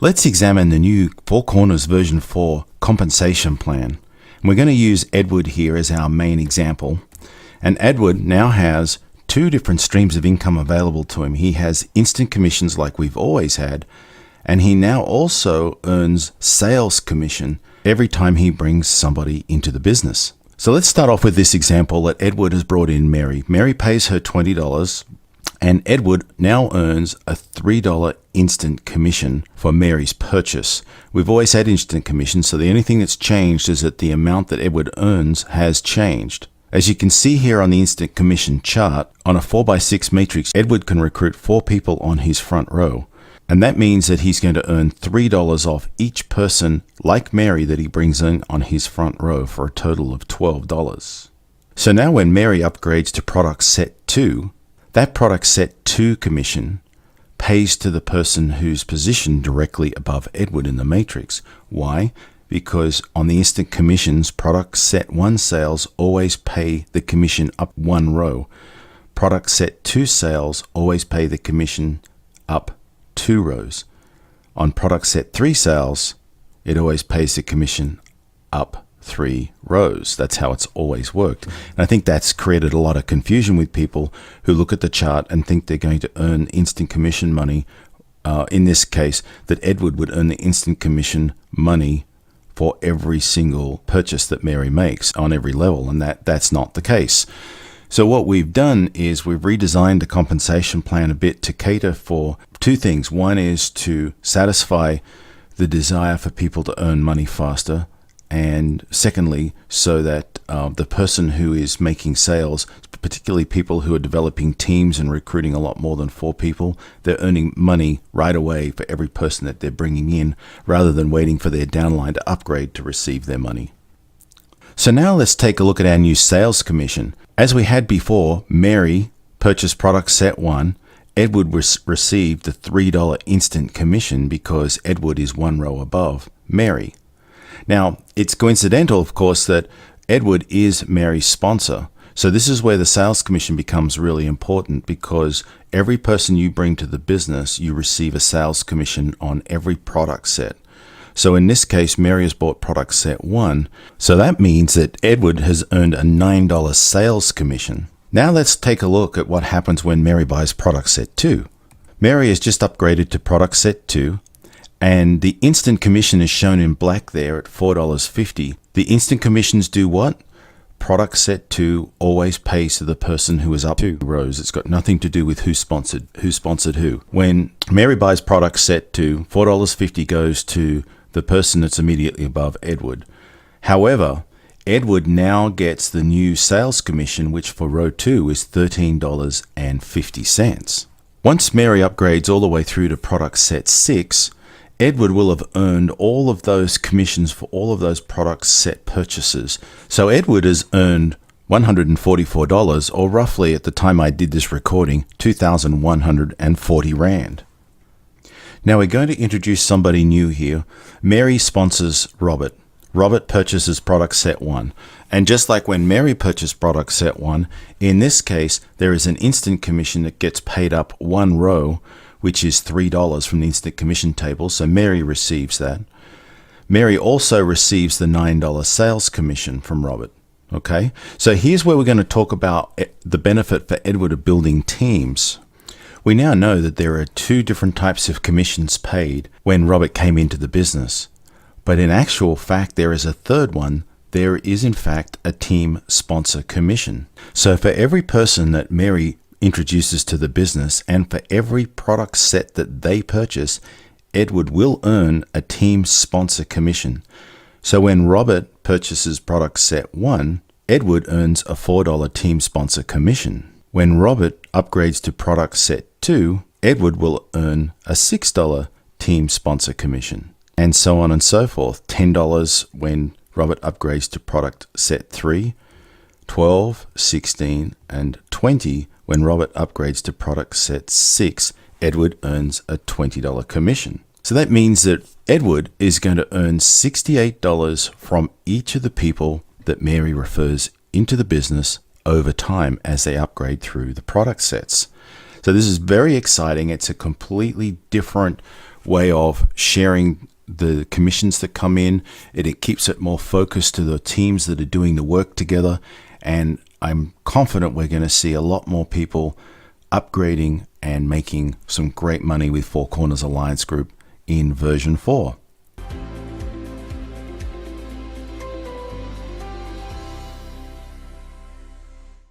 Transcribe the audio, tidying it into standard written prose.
Let's examine the new Four Corners version 4 compensation plan. And we're going to use Edward here as our main example. And Edward now has two different streams of income available to him. He has instant commissions like we've always had, and he now also earns sales commission every time he brings somebody into the business. So let's start off with this example that Edward has brought in Mary. Mary pays her $20, and Edward now earns a $3 instant commission for Mary's purchase. We've always had instant commission, so the only thing that's changed is that the amount that Edward earns has changed. As you can see here on the instant commission chart, on a 4x6 matrix, Edward can recruit 4 people on his front row. And that means that he's going to earn $3 off each person like Mary that he brings in on his front row for a total of $12. So now when Mary upgrades to product set 2, that product set 2 commission pays to the person who's positioned directly above Edward in the matrix. Why? Because on the instant commissions, product set 1 sales always pay the commission up 1 row. Product set 2 sales always pay the commission up 2 rows. On product set 3 sales, it always pays the commission up 3 rows. That's how it's always worked. And I think that's created a lot of confusion with people who look at the chart and think they're going to earn instant commission money. In this case, that Edward would earn the instant commission money for every single purchase that Mary makes on every level, and that's not the case. So what we've done is we've redesigned the compensation plan a bit to cater for 2 things. One is to satisfy the desire for people to earn money faster, and secondly, so that the person who is making sales, particularly people who are developing teams and recruiting a lot more than 4 people, they're earning money right away for every person that they're bringing in, rather than waiting for their downline to upgrade to receive their money. So now let's take a look at our new sales commission. As we had before, Mary purchased product set 1. Edward received the $3 instant commission because Edward is 1 row above Mary. Now, it's coincidental, of course, that Edward is Mary's sponsor. So this is where the sales commission becomes really important, because every person you bring to the business, you receive a sales commission on every product set. So in this case, Mary has bought product set 1. So that means that Edward has earned a $9 sales commission. Now let's take a look at what happens when Mary buys product set 2. Mary has just upgraded to product set 2, and the instant commission is shown in black there at $4.50. The instant commissions do what? Product set 2 always pays to the person who is up 2 rows. It's got nothing to do with who sponsored who. When Mary buys product set 2, $4.50 goes to the person that's immediately above Edward. However, Edward now gets the new sales commission, which for row 2 is $13.50. Once Mary upgrades all the way through to product set 6, Edward will have earned all of those commissions for all of those product set purchases. So Edward has earned $144, or roughly at the time I did this recording, 2,140 Rand. Now we're going to introduce somebody new here. Mary sponsors Robert. Robert purchases product set 1. And just like when Mary purchased product set 1, in this case, there is an instant commission that gets paid up 1 row, which is $3 from the instant commission table. So Mary receives that. Mary also receives the $9 sales commission from Robert. Okay, so here's where we're going to talk about the benefit for Edward of building teams. We now know that there are 2 different types of commissions paid when Robert came into the business. But in actual fact, there is a third one. There is in fact a team sponsor commission. So for every person that Mary introduces to the business, and for every product set that they purchase, Edward will earn a team sponsor commission. So when Robert purchases product set 1, Edward earns a $4 team sponsor commission. When Robert upgrades to product set 2, Edward will earn a $6 team sponsor commission, and so on and so forth. $10 when Robert upgrades to product set 3, $12, $16, and $20 when Robert upgrades to product set 6. Edward earns a $20 commission. So that means that Edward is going to earn $68 from each of the people that Mary refers into the business over time as they upgrade through the product sets. So this is very exciting. It's a completely different way of sharing the commissions that come in. It keeps it more focused to the teams that are doing the work together. And I'm confident we're going to see a lot more people upgrading and making some great money with Four Corners Alliance Group in version 4.